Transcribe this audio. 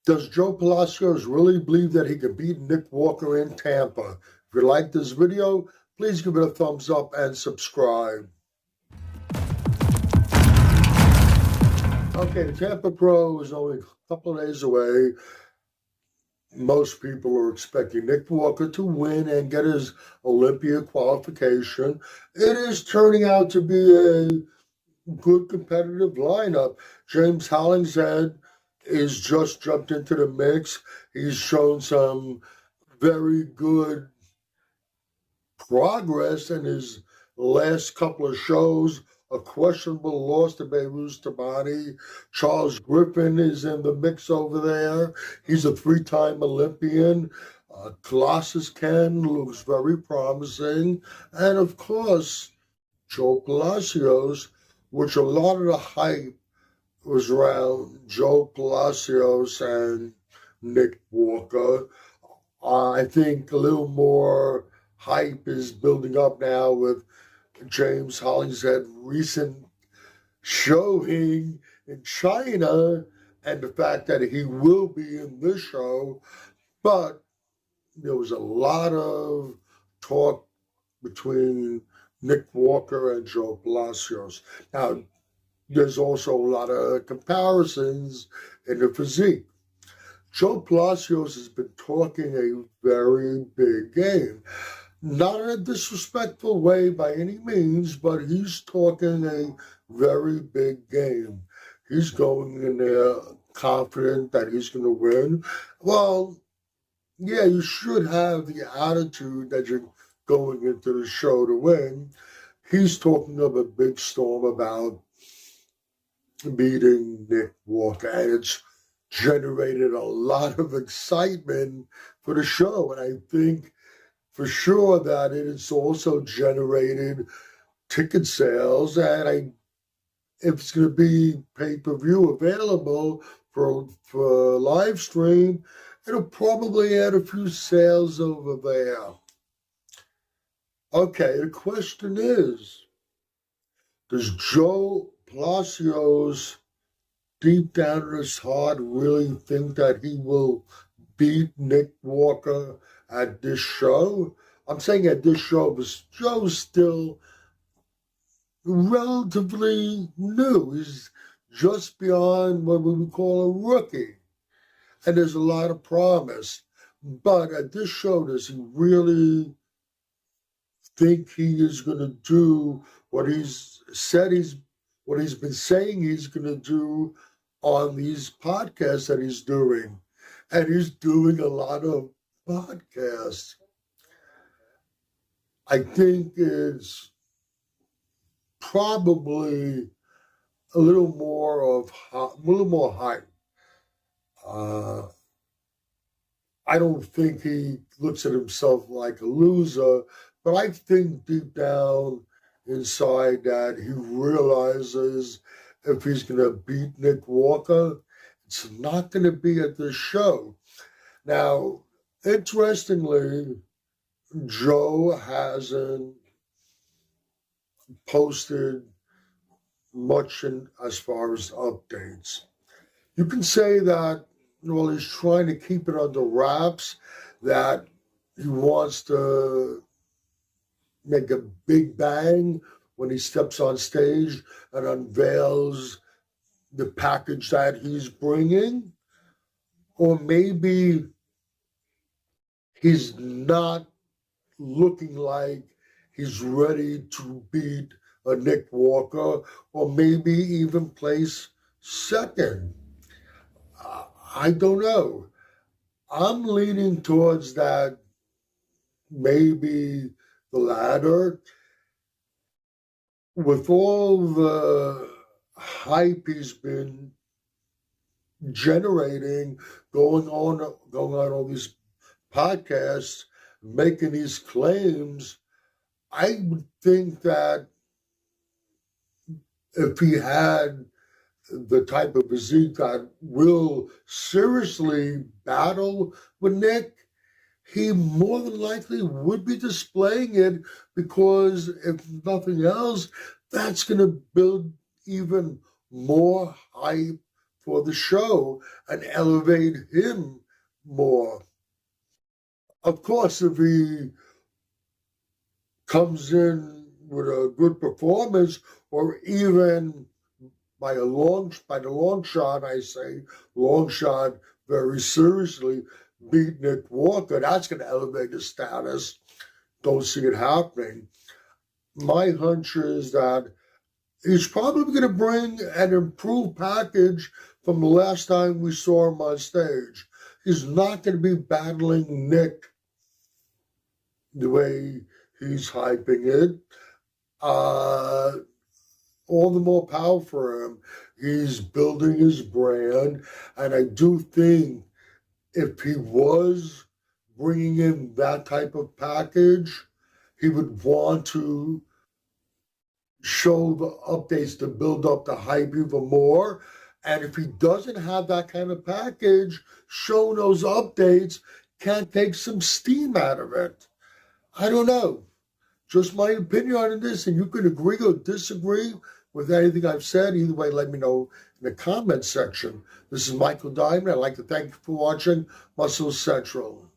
Does Jo Palacios really believe that he can beat Nick Walker in Tampa? If you like this video, please give it a thumbs up and subscribe. Okay, the Tampa Pro is only a couple of days away. Most people are expecting Nick Walker to win and get his Olympia qualification. It is turning out to be a good competitive lineup. James Hollingshead is just jumped into the mix. He's shown some very good progress in his last couple of shows. A questionable loss to Beirut Tabani. Charles Griffin is in the mix over there. He's a three-time Olympian. Colossus Ken looks very promising. And of course, Jo Palacios, which a lot of the hype was around Jo Palacios and Nick Walker. I think a little more hype is building up now with James Hollingshead recent showing in China and the fact that he will be in this show. But there was a lot of talk between Nick Walker and Jo Palacios. Now, there's also a lot of comparisons in the physique. Jo Palacios has been talking a very big game. Not in a disrespectful way by any means, but he's talking a very big game. He's going in there confident that he's going to win. Well, yeah, you should have the attitude that you're going into the show to win. He's talking of a big storm about beating Nick Walker, and it's generated a lot of excitement for the show, and I think for sure that it has also generated ticket sales, and if it's going to be pay-per-view available for live stream, it'll probably add a few sales over there. Okay, the question is, does Jo Palacios deep down in his heart really think that he will beat Nick Walker at this show? I'm saying at this show because Joe's still relatively new. He's just beyond what we would call a rookie. And there's a lot of promise. But at this show, does he really think he is going to do what he's been saying he's going to do on these podcasts that he's doing? And he's doing a lot of podcasts. I think it's probably a little more hype. I don't think he looks at himself like a loser, but I think deep down inside that he realizes if he's going to beat Nick Walker, it's not going to be at this show. Now, interestingly, Joe hasn't posted much as far as updates. You can say that, well, he's trying to keep it under wraps, that he wants to make a big bang when he steps on stage and unveils the package that he's bringing. Or maybe he's not looking like he's ready to beat a Nick Walker, or maybe even place second. I don't know. I'm leaning towards that, maybe the latter. With all the hype he's been generating, going on all these podcasts, making these claims, I would think that if he had the type of physique that will seriously battle with Nick, he more than likely would be displaying it, because if nothing else, that's going to build even more hype for the show and elevate him more. Of course, if he comes in with a good performance, or even by the long shot, I say long shot very seriously, beat Nick Walker, that's going to elevate his status. Don't see it happening. My hunch is that he's probably going to bring an improved package from the last time we saw him on stage. He's not going to be battling Nick the way he's hyping it. All the more power for him. He's building his brand, and I do think if he was bringing in that type of package, he would want to show the updates to build up the hype even more. And if he doesn't have that kind of package, show those updates can take some steam out of it. I don't know. Just my opinion on this, and you can agree or disagree with anything I've said. Either way, let me know in the comments section. This is Michael Diamond. I'd like to thank you for watching Muscle Central.